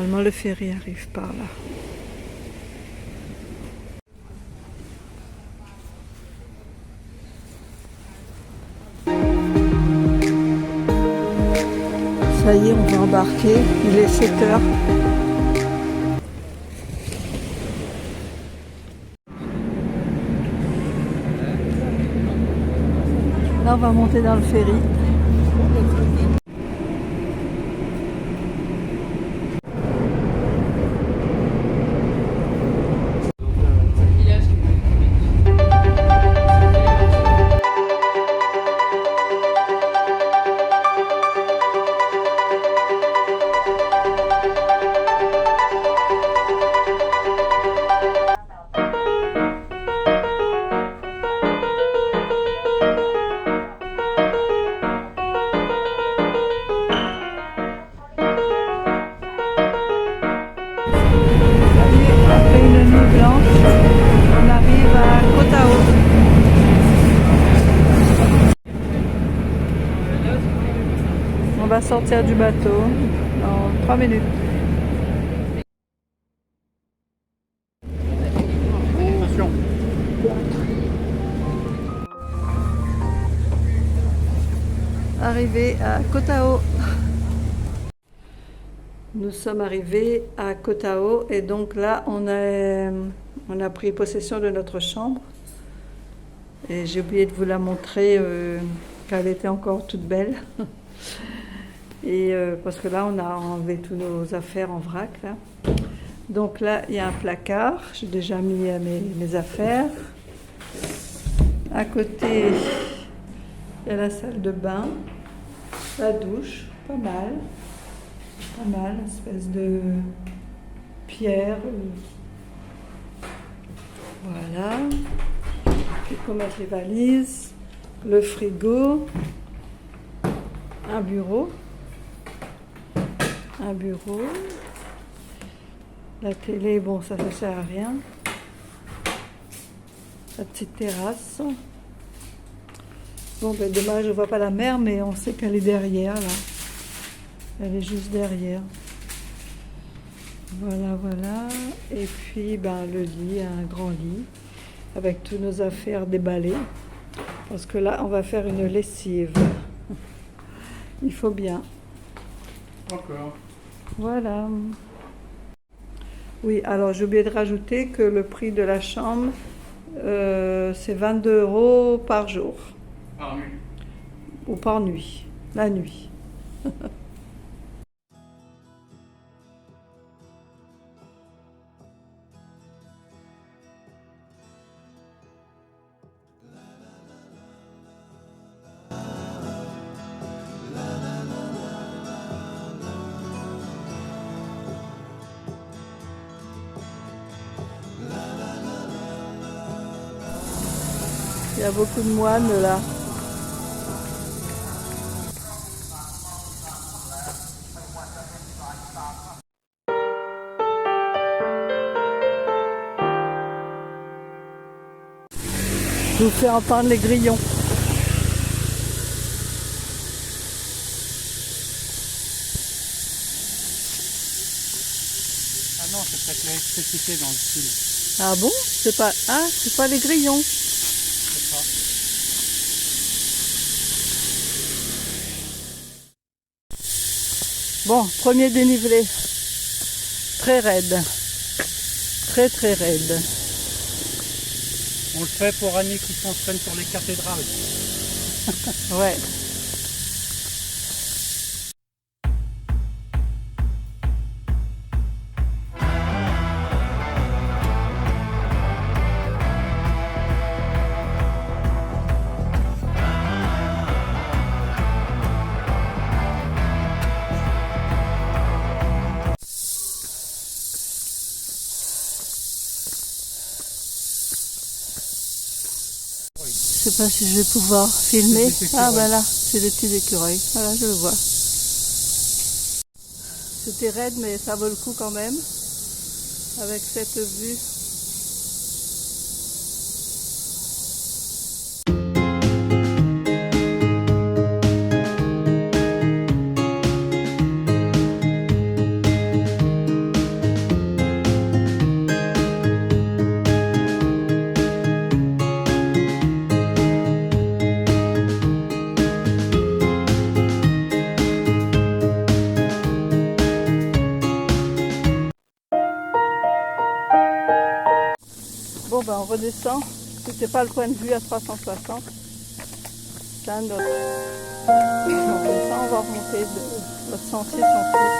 Normalement, le ferry arrive par là. Ça y est, on va embarquer. Il est 7 heures. Là, on va monter dans le ferry. Après une nuit blanche, on arrive à Koh Tao. On va sortir du bateau dans 3 minutes. Attention. Arrivé à Koh Tao. Nous sommes arrivés à Koh Tao et donc là on a pris possession de notre chambre et j'ai oublié de vous la montrer car elle était encore toute belle et parce que là on a enlevé tous nos affaires en vrac là. Donc là il y a un placard, j'ai déjà mis mes affaires. À côté il y a la salle de bain, la douche, pas mal, espèce de pierre. Voilà. Puis pour mettre les valises, le frigo, un bureau, la télé, bon ça ne sert à rien, la petite terrasse. Bon ben dommage, je ne vois pas la mer, mais on sait qu'elle est derrière là. Elle est juste derrière. Voilà. Et puis ben, le lit, un grand lit, avec toutes nos affaires déballées. Parce que là, on va faire une lessive. Il faut bien. Encore. Voilà. Oui, alors j'ai oublié de rajouter que le prix de la chambre, c'est 22 € par jour. Par nuit. Ou par nuit. La nuit. Il y a beaucoup de moines là. Je vous fais entendre les grillons. Ah non, c'est peut-être l'électricité dans le style. Ah bon? C'est pas les grillons. C'est ça. Bon, premier dénivelé. Très raide. Très raide. On le fait pour Annie qui s'entraîne sur les cathédrales. Ouais. Je sais pas si je vais pouvoir filmer. Ah ben là, c'est des petits écureuils. Voilà, je le vois. C'était raide, mais ça vaut le coup quand même. Avec cette vue. Bon, ben on redescend. C'était pas le point de vue à 360. C'est un autre. On redescend, on va remonter de notre sentier sans plus.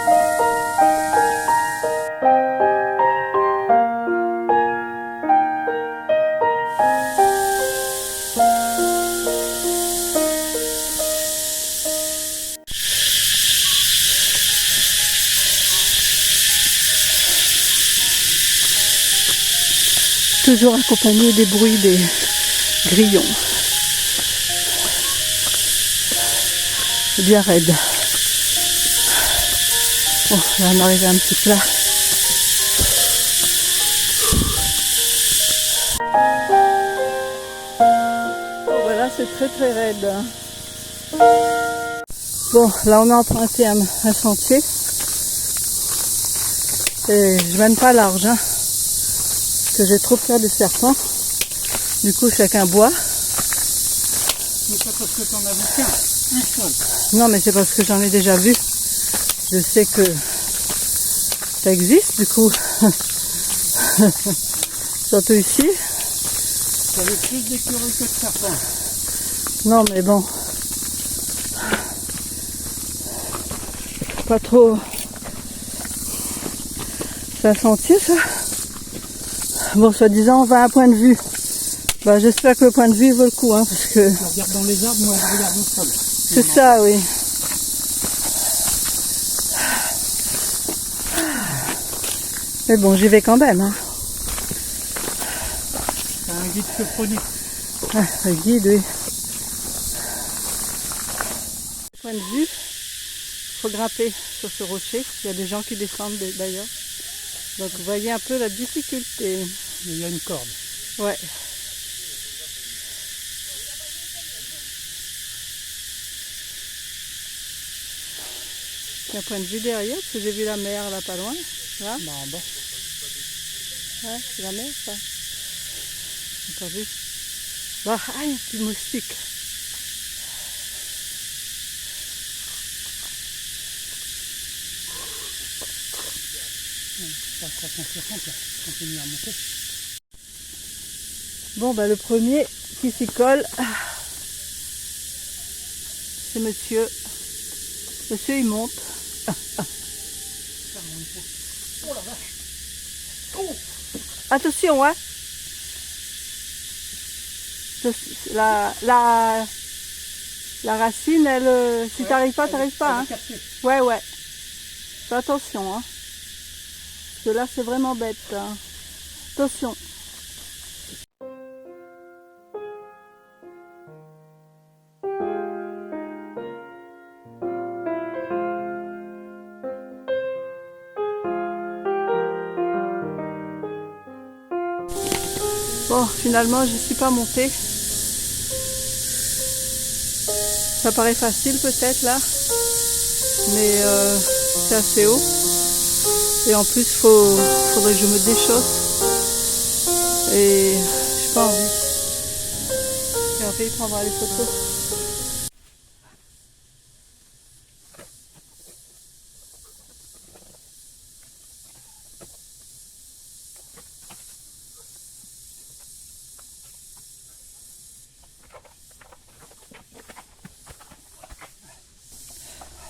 Toujours accompagné des bruits des grillons. Bien raide. Bon, là on arrive à un petit plat. Bon, voilà, c'est très très raide. Bon, là on a emprunté un sentier. Et je mène pas large, hein. Que j'ai trop peur des serpents. Du coup, chacun boit. Mais pas parce que t'en as vu qu'un seul. Non, mais c'est parce que j'en ai déjà vu. Je sais que ça existe, du coup. Surtout ici. T'avais plus d'écureuils que de serpents. Non, mais bon. Pas trop. C'est un sentier, ça. Bon, soi-disant, on va à un point de vue. Bah, j'espère que le point de vue vaut le coup, hein, parce que... Je regarde dans les arbres, moi je regarde au sol. C'est ça, oui. Mais bon, j'y vais quand même, hein. C'est un guide symphonique. Ah, le guide, oui. Point de vue, il faut grimper sur ce rocher. Il y a des gens qui descendent d'ailleurs. Donc vous voyez un peu la difficulté. Il y a une corde. Ouais. Il y a un point de vue derrière, parce que j'ai vu la mer là pas loin. Là. Là en bas. Ouais, c'est la mer ça. J'ai pas vu. Bah, ah, un petit moustique. Ça sera 160 là. Continue à monter. Bon, bah le premier qui s'y colle, c'est monsieur. Monsieur, il monte. Oh la vache. Oh. Attention, hein. La racine, elle, si t'arrives pas, t'arrives pas. Hein. Ouais, ouais. Fais attention, hein. Parce que là, c'est vraiment bête. Hein. Attention. Bon, finalement, je ne suis pas montée. Ça paraît facile peut-être là, mais c'est assez haut. Et en plus, faudrait que je me déchausse. Et j'ai pas envie. J'ai envie de prendre les photos.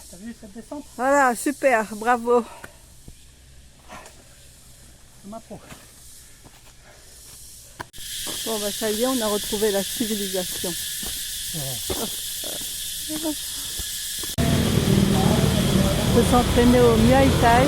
T'as vu cette descente? Voilà, super, bravo. C'est ma peau. Bon, bah ça y est, on a retrouvé la civilisation. On peut s'entraîner au Muay Thai.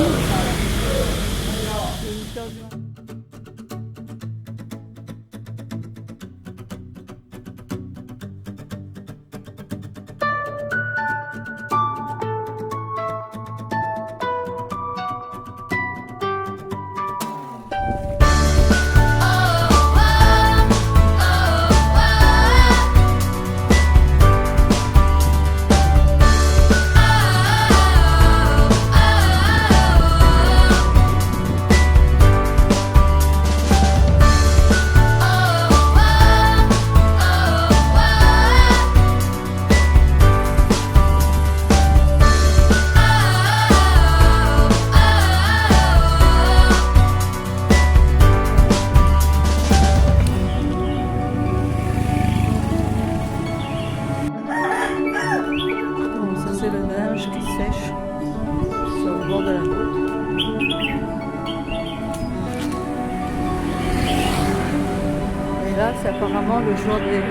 là, c'est apparemment le jour des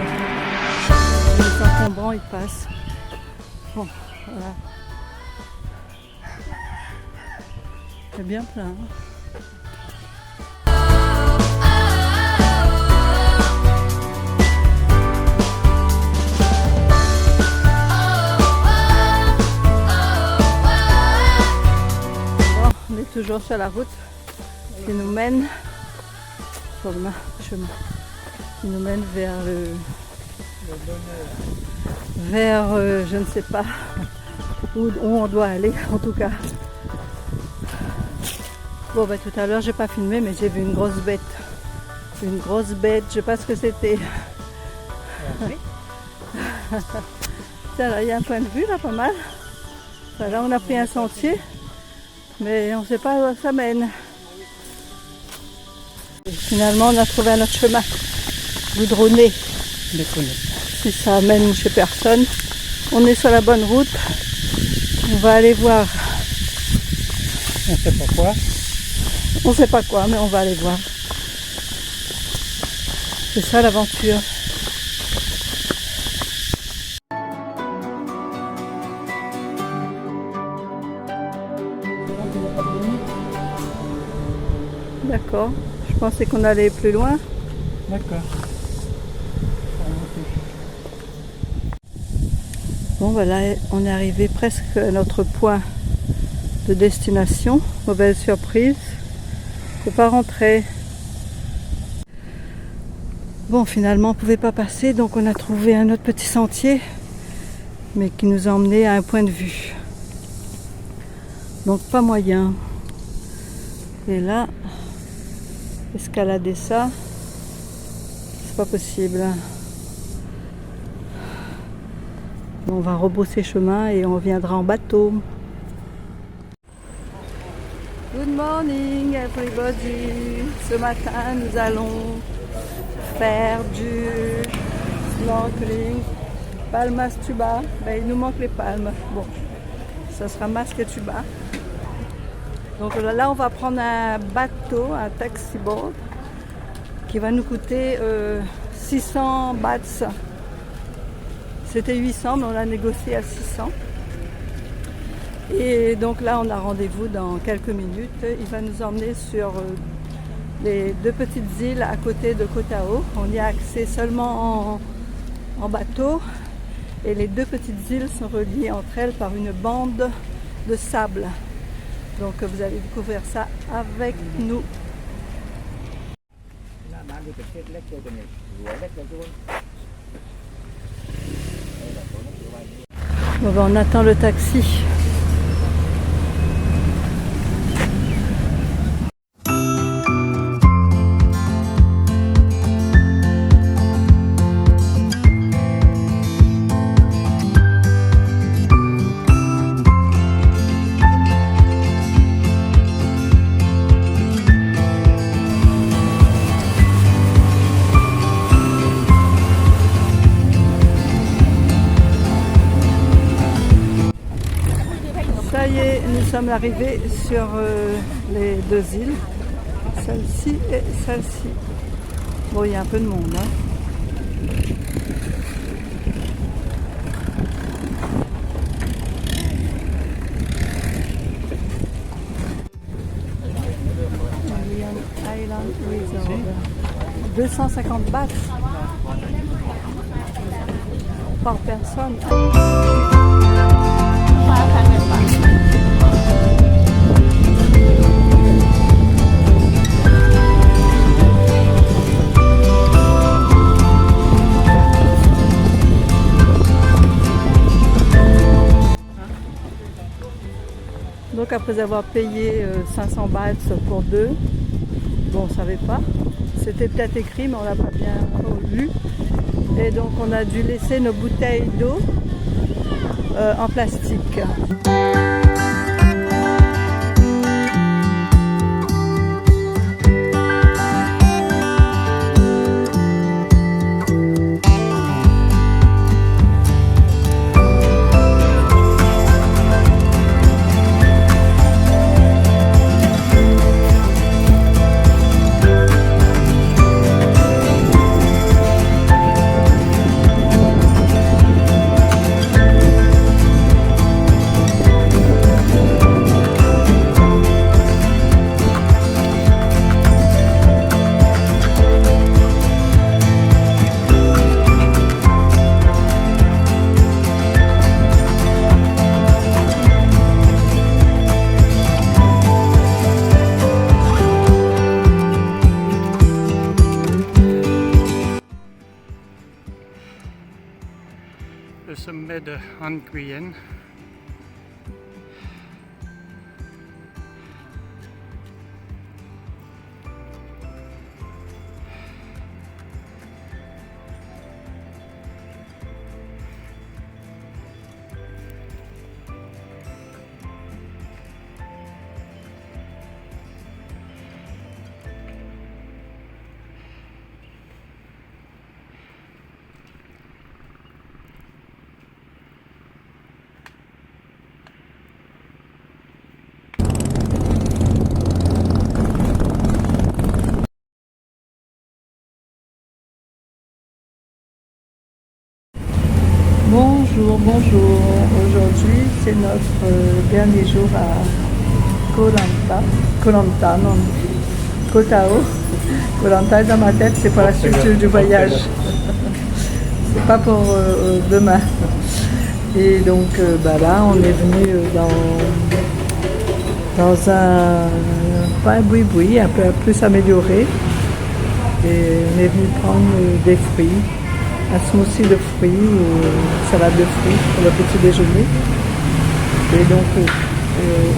encombrants, ils passent. Bon, voilà. C'est bien plein. Hein. Bon, on est toujours sur la route qui nous mène sur le chemin qui nous mène vers je ne sais pas où on doit aller en tout cas. Bon bah tout à l'heure j'ai pas filmé mais j'ai vu une grosse bête, je sais pas ce que c'était. Tiens, là il y a un point de vue là pas mal. Enfin, là on a pris un sentier mais on ne sait pas où ça mène. Et finalement on a trouvé un autre chemin goudronné. Si ça mène chez personne, on est sur la bonne route. On va aller voir. On sait pas quoi. On sait pas quoi, mais on va aller voir. C'est ça l'aventure. D'accord. Je pensais qu'on allait plus loin. D'accord. Bon voilà, on est arrivé presque à notre point de destination. Mauvaise surprise. Je ne peux pas rentrer. Bon, finalement on ne pouvait pas passer, donc on a trouvé un autre petit sentier, mais qui nous a emmené à un point de vue. Donc pas moyen. Et là, escalader ça, c'est pas possible. On va rebrousser chemin et on reviendra en bateau. Good morning everybody. Ce matin nous allons faire du snorkeling. Palmas tuba. Ben, il nous manque les palmes. Bon, ça sera masque et tuba. Donc là on va prendre un bateau, un taxi boat qui va nous coûter 600 bahts. C'était 800 mais on l'a négocié à 600. Et donc là on a rendez-vous dans quelques minutes. Il va nous emmener sur les deux petites îles à côté de Koh Tao. On y a accès seulement en bateau. Et les deux petites îles sont reliées entre elles par une bande de sable. Donc vous allez découvrir ça avec nous. Bon, ben, on attend le taxi. Ça y est, nous sommes arrivés sur les deux îles, celle-ci et celle-ci. Bon, il y a un peu de monde. Hein. Island Resort. 250 bahts par personne. Donc après avoir payé 500 bahts pour deux, bon on ne savait pas, c'était peut-être écrit mais on l'a pas bien lu. Et donc on a dû laisser nos bouteilles d'eau en plastique. sommet de Han Nguyen. Bonjour, bonjour. Aujourd'hui, c'est notre dernier jour à Koh Lanta, non, Koh Tao. Koh Lanta est dans ma tête, c'est pour la suite du voyage. C'est pas pour demain. Et donc là, on est venu dans pas un boui-boui, un peu plus amélioré. Et on est venu prendre des fruits. Un smoothie de fruits ou une salade de fruits pour le petit déjeuner. Et donc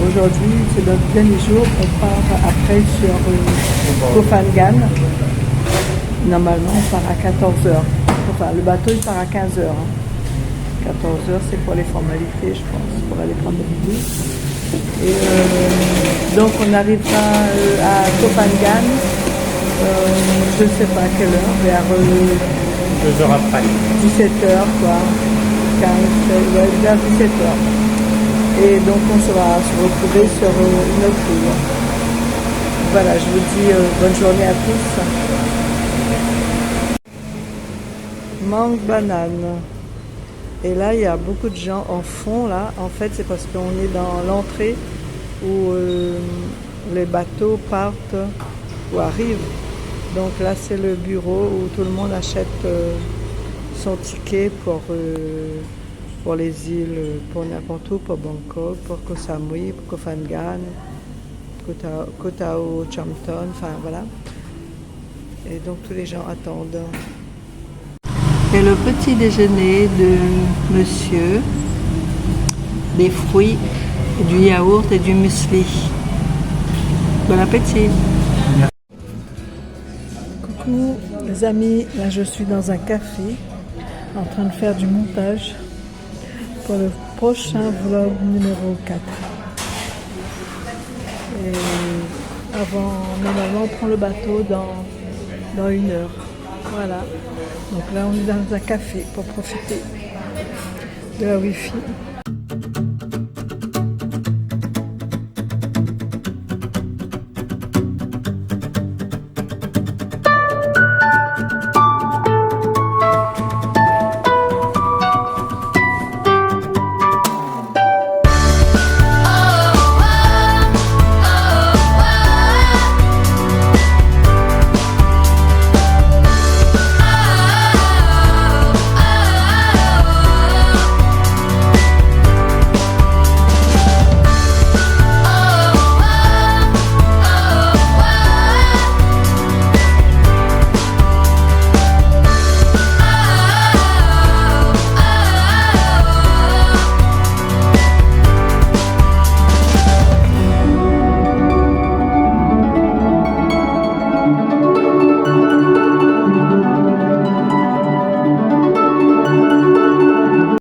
aujourd'hui, c'est notre dernier jour. On part après sur Koh Phangan. Normalement, on part à 14h. Enfin, le bateau, il part à 15h. 14h, c'est pour les formalités, je pense, pour aller prendre le midi. Et donc, on arrivera à Koh Phangan, je ne sais pas à quelle heure, vers 2 heures après. 17h, quoi. 15, vers 17h. Et donc, on va se retrouver sur une autre île. Voilà, je vous dis bonne journée à tous. Mangue banane. Et là, il y a beaucoup de gens en fond, là. En fait, c'est parce qu'on est dans l'entrée où les bateaux partent ou arrivent. Donc là, c'est le bureau où tout le monde achète son ticket pour les îles, pour n'importe où, pour Bangkok, pour Koh Samui, pour Koh Phangan, Koh Tao, Champton, enfin voilà. Et donc tous les gens attendent. Et le petit déjeuner de monsieur, des fruits, du yaourt et du muesli. Bon appétit! Coucou les amis, là je suis dans un café en train de faire du montage pour le prochain vlog numéro 4. Et normalement on prend le bateau dans 1 heure. Voilà. Donc là on est dans un café pour profiter de la Wi-Fi.